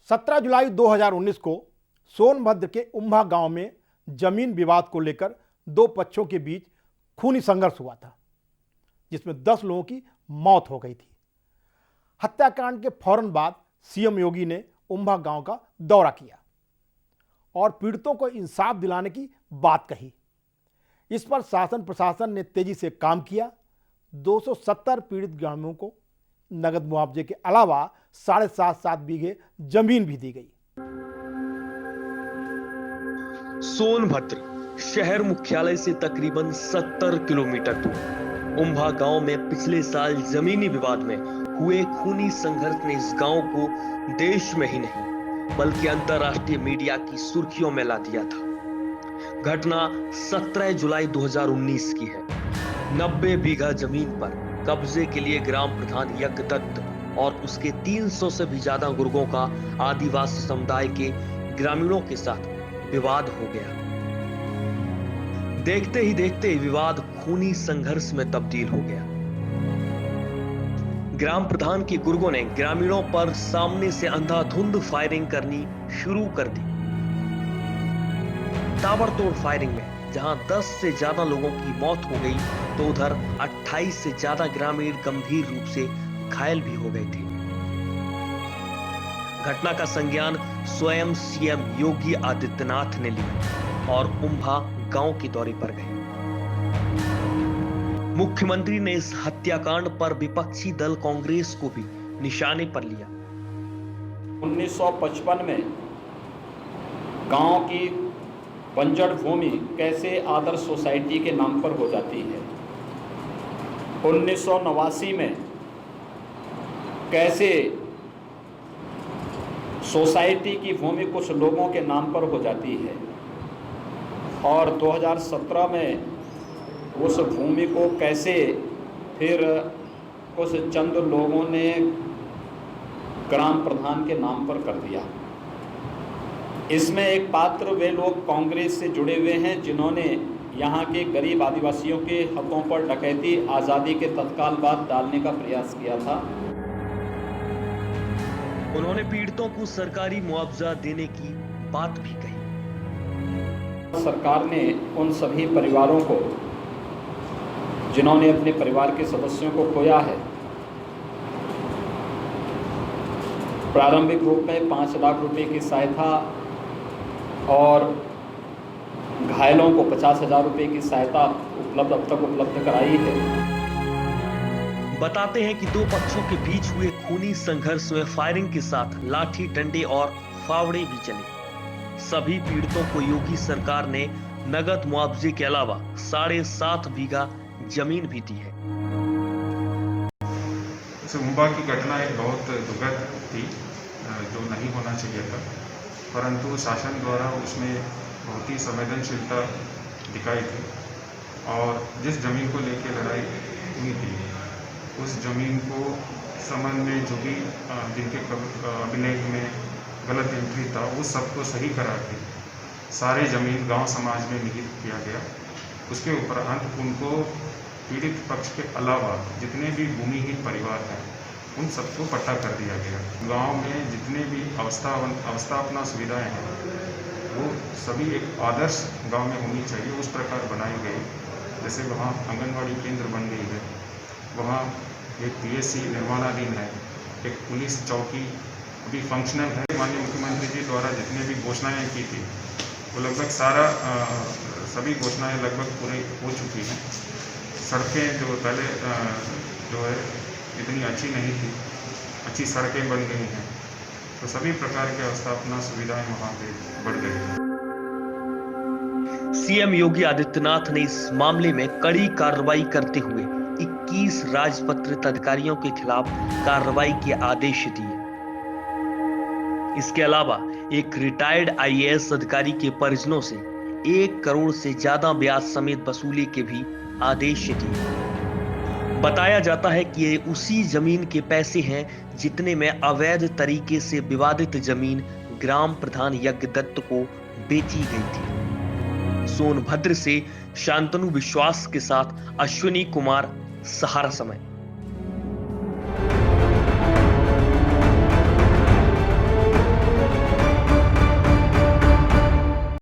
17 जुलाई 2019 को सोनभद्र के उम्भा गांव में जमीन विवाद को लेकर दो पक्षों के बीच खूनी संघर्ष हुआ था, जिसमें 10 लोगों की मौत हो गई थी। हत्याकांड के फौरन बाद सीएम योगी ने उम्भा गांव का दौरा किया और पीड़ितों को इंसाफ दिलाने की बात कही। इस पर शासन प्रशासन ने तेजी से काम किया। 270 पीड़ित ग्रामीणों को नगद मुआवजे के अलावा 7.5 बीघे जमीन भी दी गई। सोनभद्र शहर मुख्यालय से तकरीबन 70 किलोमीटर दूर उम्भा गांव में पिछले साल जमीनी विवाद में हुए खूनी संघर्ष ने इस गांव को देश में ही नहीं बल्कि अंतर्राष्ट्रीय मीडिया की सुर्खियों में ला दिया था। घटना 17 जुलाई 2019 की है। 90 बीघा जमीन पर कब्जे के लिए ग्राम प्रधान यज्ञ दत्त और उसके 300 से भी ज्यादा गुर्गों का आदिवासी समुदाय के ग्रामीणों के साथ विवाद हो गया। देखते ही देखते विवाद खूनी संघर्ष में तब्दील हो गया। ग्राम प्रधान के गुर्गों ने ग्रामीणों पर सामने से अंधाधुंध फायरिंग करनी शुरू कर दी। ताबड़तोड़ फायरिंग में जहां 10 से ज्यादा लोगों की मौत हो गई, तो उधर 28 से ज्यादा ग्रामीण गंभीर रूप से घायल भी हो गए थे। घटना का संज्ञान स्वयं सीएम योगी आदित्यनाथ ने लिया और उम्भा गांव के दौरे पर गए। मुख्यमंत्री ने इस हत्याकांड पर विपक्षी दल कांग्रेस को भी निशाने पर लिया। 1955 में गांव की बंजर भूमि कैसे आदर्श सोसाइटी के नाम पर हो जाती है। 1989 में कैसे सोसाइटी की भूमि कुछ लोगों के नाम पर हो जाती है और 2017 में उस भूमि को कैसे फिर कुछ चंद लोगों ने ग्राम प्रधान के नाम पर कर दिया। इसमें एक पात्र वे लोग कांग्रेस से जुड़े हुए हैं जिन्होंने यहाँ के गरीब आदिवासियों के हकों पर डकैती आज़ादी के तत्काल बाद डालने का प्रयास किया था। उन्होंने पीड़ितों को सरकारी मुआवजा देने की बात भी कही। सरकार ने उन सभी परिवारों को जिन्होंने अपने परिवार के सदस्यों को खोया है, प्रारंभिक रूप में 5 लाख रुपए की सहायता और घायलों को 50,000 रुपए की सहायता अब तक उपलब्ध कराई है। बताते हैं कि दो पक्षों के बीच हुए खूनी संघर्ष में फायरिंग के साथ लाठी डंडे और फावड़े भी चले। सभी पीड़ितों को योगी सरकार ने नगद मुआवजे के अलावा 7.5 बीघा जमीन भी दी है। उम्भा की घटना एक बहुत दुखद थी, जो नहीं होना चाहिए था, परंतु शासन द्वारा उसमें बहुत ही संवेदनशीलता दिखाई थी और जिस जमीन को लेकर लड़ाई हुई थी उस जमीन को संबंध में जो भी जिनके अभिलेख में गलत एंट्री था उस सबको सही करा के सारे जमीन गांव समाज में निहित किया गया। उसके उपरांत उनको पीड़ित पक्ष के अलावा जितने भी भूमिहीन परिवार हैं उन सबको पट्टा कर दिया गया। गांव में जितने भी अवस्थापना सुविधाएं हैं वो सभी एक आदर्श गांव में होनी चाहिए, उस प्रकार बनाई गई। जैसे वहाँ आंगनवाड़ी केंद्र बन गई है, वहाँ एक पीएससी निर्माणाधीन है, एक पुलिस चौकी अभी फंक्शनल है। माननीय मुख्यमंत्री जी द्वारा जितने भी घोषणाएँ की थी वो लगभग सभी घोषणाएँ लगभग पूरी हो चुकी हैं। सड़कें जो पहले जो है इतनी अच्छी नहीं थी, अच्छी सड़कें बन गई हैं, तो सभी प्रकार के अवस्थापना सुविधाएं वहाँ पे बढ़ गई हैं। सीएम योगी आदित्यनाथ ने इस मामले में कड़ी कार्रवाई करते हुए 21 राजपत्रित अधिकारियों के खिलाफ कार्रवाई के आदेश दिए। इसके अलावा एक रिटायर्ड आईएएस अधिकारी के परिजनों से 1 करोड़ से ज्यादा ब्याज समेत वसूली के भी आदेश दिए। बताया जाता है कि ये उसी जमीन के पैसे हैं जितने में अवैध तरीके से विवादित जमीन ग्राम प्रधान यज्ञ दत्त को बेची गई थी। सोनभद्र से शांतनु विश्वास के साथ अश्विनी कुमार, सहारा समय।